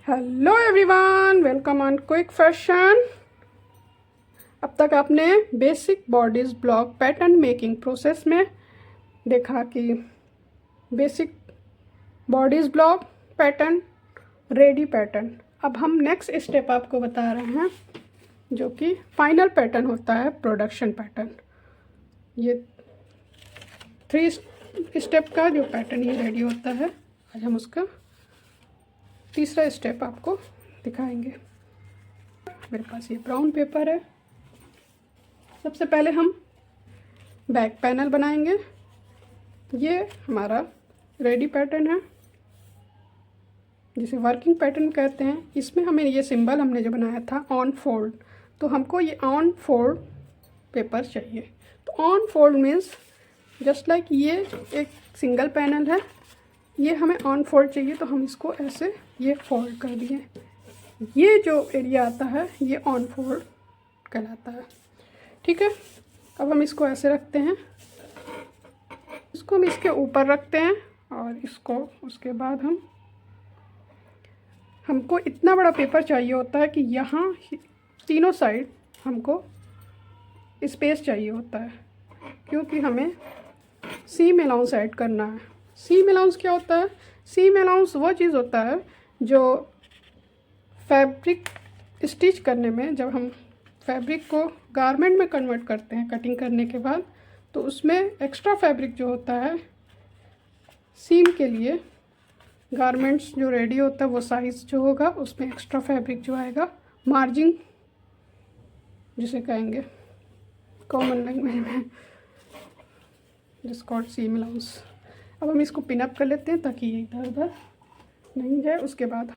Hello everyone, welcome on quick fashion. अब तक आपने basic bodies block pattern making process में देखा कि basic bodies block pattern, ready pattern. अब हम नेक्स्ट स्टेप आपको बता रहे हैं जो कि फाइनल पैटर्न होता है, प्रोडक्शन पैटर्न। ये 3 स्टेप का जो पैटर्न ये रेडी होता है, आज हम उसका तीसरा स्टेप आपको दिखाएंगे। मेरे पास ये ब्राउन पेपर है। सबसे पहले हम बैक पैनल बनाएंगे। ये हमारा रेडी पैटर्न है जिसे वर्किंग पैटर्न कहते हैं। इसमें हमें ये सिंबल हमने जो बनाया था ऑन फोल्ड, तो हमको ये ऑन फोल्ड पेपर चाहिए। तो on fold means just like ये एक सिंगल पैनल है, ये हमें ऑन फोल्ड चाहिए, तो हम इसको ऐसे ये फोल्ड कर दिए। ये जो एरिया आता है ये ऑन फोल्ड कहलाता है। ठीक है, अब हम इसको ऐसे रखते हैं, इसको हम इसके ऊपर रखते हैं और इसको उसके बाद हमको इतना बड़ा पेपर चाहिए होता है कि यहाँ तीनों साइड हमको स्पेस चाहिए होता है, क्योंकि हमें सीम अलाउंस ऐड करना है। सीम अलाउंस क्या होता है? सीम अलाउंस वो चीज़ होता है जो फैब्रिक स्टिच करने में, जब हम फैब्रिक को गारमेंट में कन्वर्ट करते हैं कटिंग करने के बाद, तो उसमें एक्स्ट्रा फैब्रिक जो होता है सीम के लिए, गारमेंट्स जो रेडी होता है वो साइज़ जो होगा उसमें एक्स्ट्रा फैब्रिक जो आएगा, मार्जिन जिसे कहेंगे कॉमन लैंग्वेज में, जिस कॉल्ड सीम अलाउंस। अब हम इसको पिन अप कर लेते हैं ताकि ये इधर उधर नहीं जाए। उसके बाद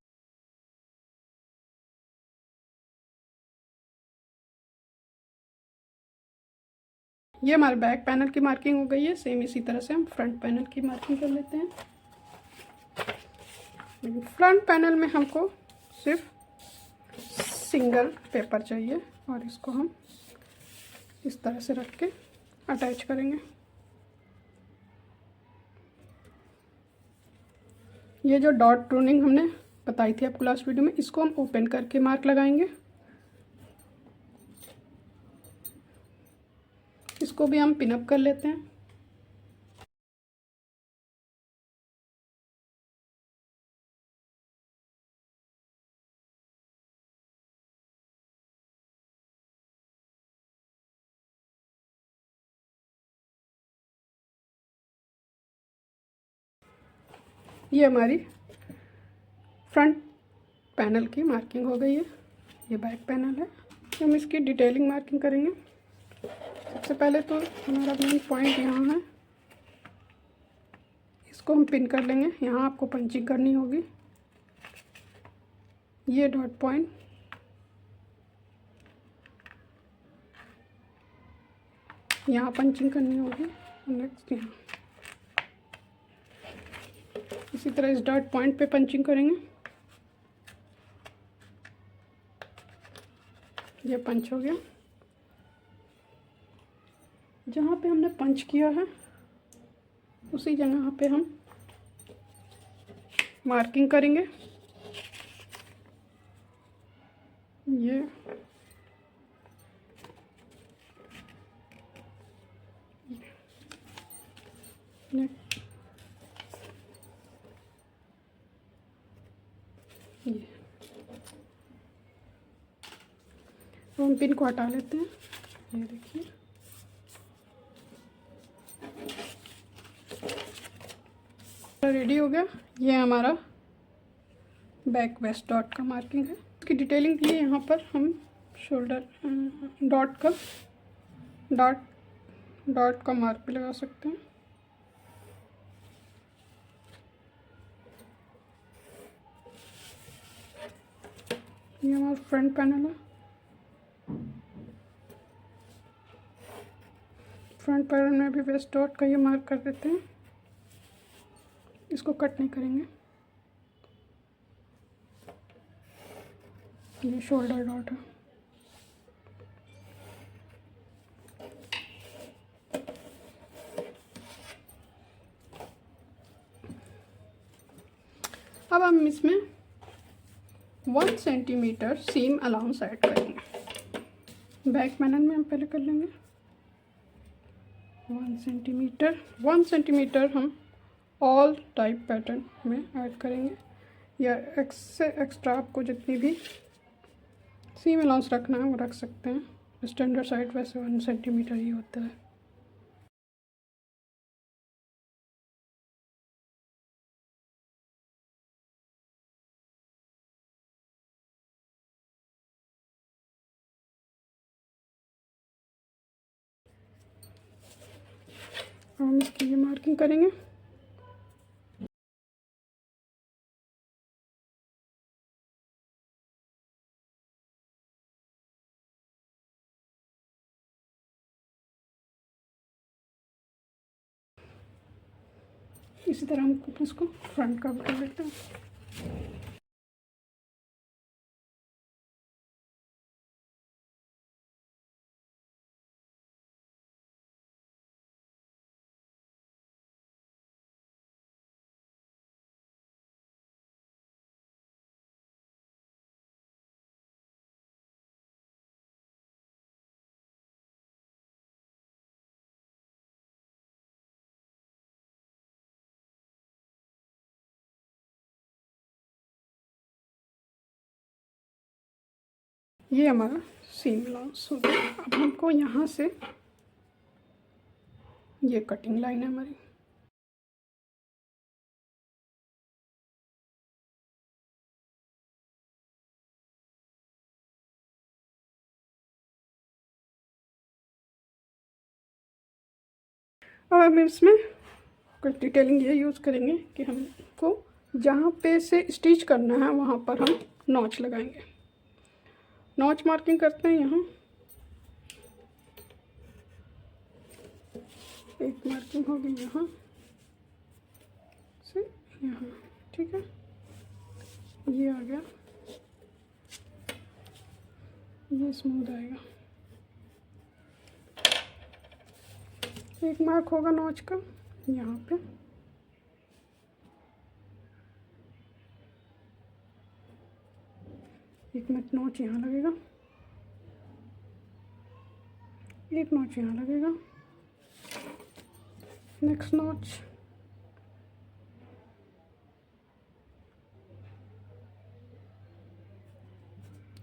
ये हमारे बैक पैनल की मार्किंग हो गई है। सेम इसी तरह से हम फ्रंट पैनल की मार्किंग कर लेते हैं। फ्रंट पैनल में हमको सिर्फ सिंगल पेपर चाहिए और इसको हम इस तरह से रख के अटैच करेंगे। ये जो डॉट प्रूनिंग हमने बताई थी आपको लास्ट वीडियो में, इसको हम ओपन करके मार्क लगाएंगे। इसको भी हम पिन अप कर लेते हैं। ये हमारी फ्रंट पैनल की मार्किंग हो गई है। ये बैक पैनल है, हम इसकी डिटेलिंग मार्किंग करेंगे। सबसे पहले तो हमारा मेन पॉइंट यहाँ है, इसको हम पिन कर लेंगे। यहाँ आपको पंचिंग करनी होगी। ये डॉट पॉइंट यहाँ पंचिंग करनी होगी। नेक्स्ट यहाँ इसी तरह इस डॉट पॉइंट पे पंचिंग करेंगे। ये पंच हो गया। जहाँ पे हमने पंच किया है उसी जगह पे हम मार्किंग करेंगे। ये तो हम पिन को हटा लेते हैं। ये देखिए, रेडी हो गया। ये हमारा बैक वेस्ट डॉट का मार्किंग है। इसकी डिटेलिंग के लिए यहाँ पर हम शोल्डर डॉट का मार्क भी लगा सकते हैं। ये हमारा फ्रंट पैनल है। फ्रंट पैनल में भी वेस्ट डॉट का ये मार्क कर देते हैं। इसको कट नहीं करेंगे। ये शोल्डर डॉट है। अब हम इसमें 1 सेंटीमीटर सीम अलाउंस ऐड करेंगे। बैक पैनल में हम पहले कर लेंगे 1 सेंटीमीटर हम ऑल टाइप पैटर्न में ऐड करेंगे, या एक्स्ट्रा आपको जितनी भी सीम अलाउंस रखना है वो रख सकते हैं। स्टैंडर्ड साइड वैसे 1 सेंटीमीटर ही होता है। हम इसकी ये मार्किंग करेंगे। इसी तरह हम इसको फ्रंट कवर कर लेते हैं। ये हमारा सीम अलाउंस हो गया। अब हमको यहाँ से ये कटिंग लाइन है हमारी, और हम इसमें कुछ डिटेलिंग ये यूज़ करेंगे कि हमको जहाँ पे से स्टिच करना है वहाँ पर हम नॉच लगाएंगे। नॉच मार्किंग करते हैं। यहाँ एक मार्किंग होगी यहाँ से यहाँ, ठीक है। ये आ गया, ये स्मूथ आएगा। एक मार्क होगा नॉच का यहाँ पे, एक मिनट नॉच यहाँ लगेगा, एक नॉच यहाँ लगेगा, नेक्स्ट नॉच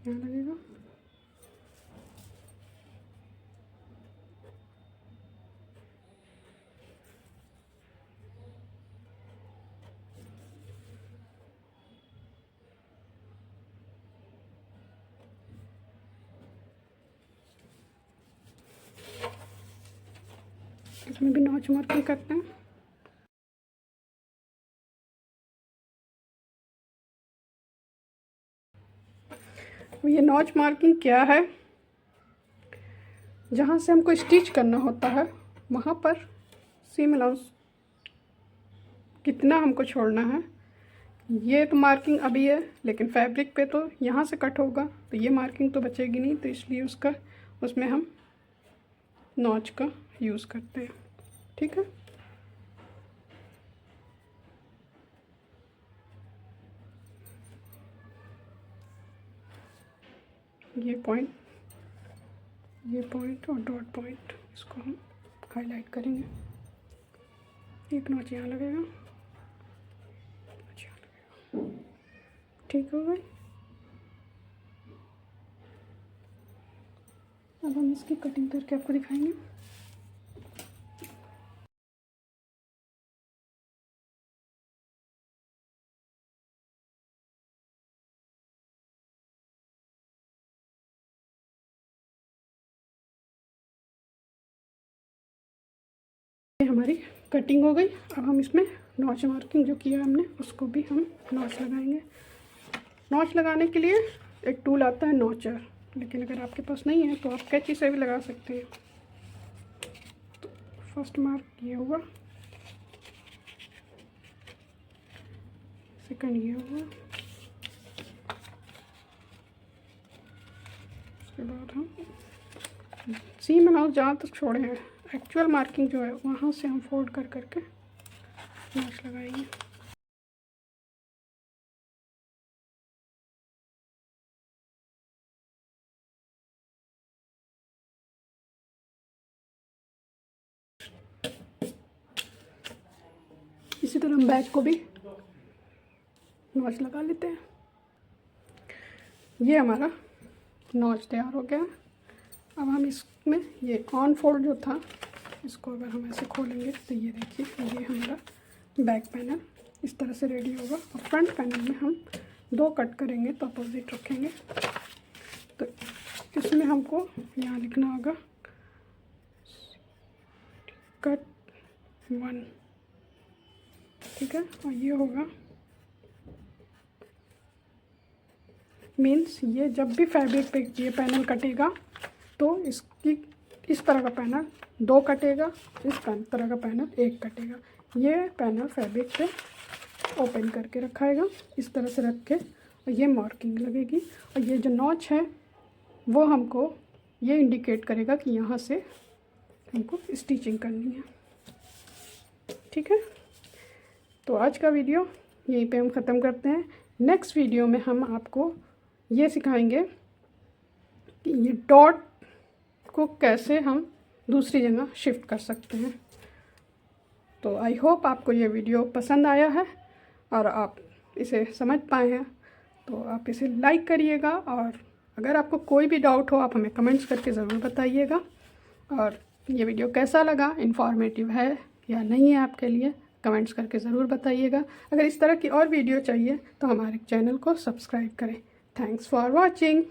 यहाँ लगेगा, इसमें भी नॉच मार्किंग करते हैं। ये नॉच मार्किंग क्या है, जहाँ से हमको स्टिच करना होता है वहाँ पर सीम अलाउंस कितना हमको छोड़ना है। ये तो मार्किंग अभी है, लेकिन फैब्रिक पे तो यहाँ से कट होगा, तो ये मार्किंग तो बचेगी नहीं, तो इसलिए उसमें हम नॉच का यूज़ करते हैं, ठीक है। ये पॉइंट और डॉट पॉइंट इसको हम हाईलाइट करेंगे। एक नॉच यहाँ लगेगा, ठीक हो गई। अब हम इसकी कटिंग करके आपको दिखाएंगे। हमारी कटिंग हो गई। अब हम इसमें नॉच मार्किंग जो किया हमने उसको भी हम नॉच लगाएंगे। नॉच लगाने के लिए एक टूल आता है नॉचर, लेकिन अगर आपके पास नहीं है तो आप कैंची से भी लगा सकते हैं। तो फर्स्ट मार्क ये हुआ, सेकंड ये हुआ, उसके बाद हम सीम अलाउंस जहाँ तक छोड़े हैं, एक्चुअल मार्किंग जो है वहाँ से हम फोल्ड कर करके नॉच लगाएंगे। इसी तरह हम बैक को भी नॉच लगा लेते हैं। ये हमारा नॉच तैयार हो गया। अब हम इसमें ये ऑन फोल्ड जो था, इसको अगर हम ऐसे खोलेंगे तो ये देखिए, ये हमारा बैक पैनल इस तरह से रेडी होगा। और फ्रंट पैनल में हम 2 कट करेंगे तो अपोजिट रखेंगे। तो इसमें हमको यहाँ लिखना होगा कट 1, ठीक है। और ये होगा मीन्स ये जब भी फैब्रिक पे ये पैनल कटेगा तो इसकी इस तरह का पैनल 2 कटेगा, इस तरह का पैनल 1 कटेगा। ये पैनल फैब्रिक पे ओपन करके रखाएगा, इस तरह से रख के, और ये मार्किंग लगेगी। और ये जो नॉच है वो हमको ये इंडिकेट करेगा कि यहाँ से हमको स्टिचिंग करनी है, ठीक है। तो आज का वीडियो यहीं पे हम ख़त्म करते हैं। नेक्स्ट वीडियो में हम आपको ये सिखाएंगे कि ये डॉट को कैसे हम दूसरी जगह शिफ्ट कर सकते हैं। तो आई होप आपको ये वीडियो पसंद आया है और आप इसे समझ पाए हैं। तो आप इसे लाइक करिएगा, और अगर आपको कोई भी डाउट हो आप हमें कमेंट्स करके ज़रूर बताइएगा। और ये वीडियो कैसा लगा, इन्फॉर्मेटिव है या नहीं है आपके लिए, कमेंट्स करके ज़रूर बताइएगा। अगर इस तरह की और वीडियो चाहिए तो हमारे चैनल को सब्सक्राइब करें। Thanks for watching.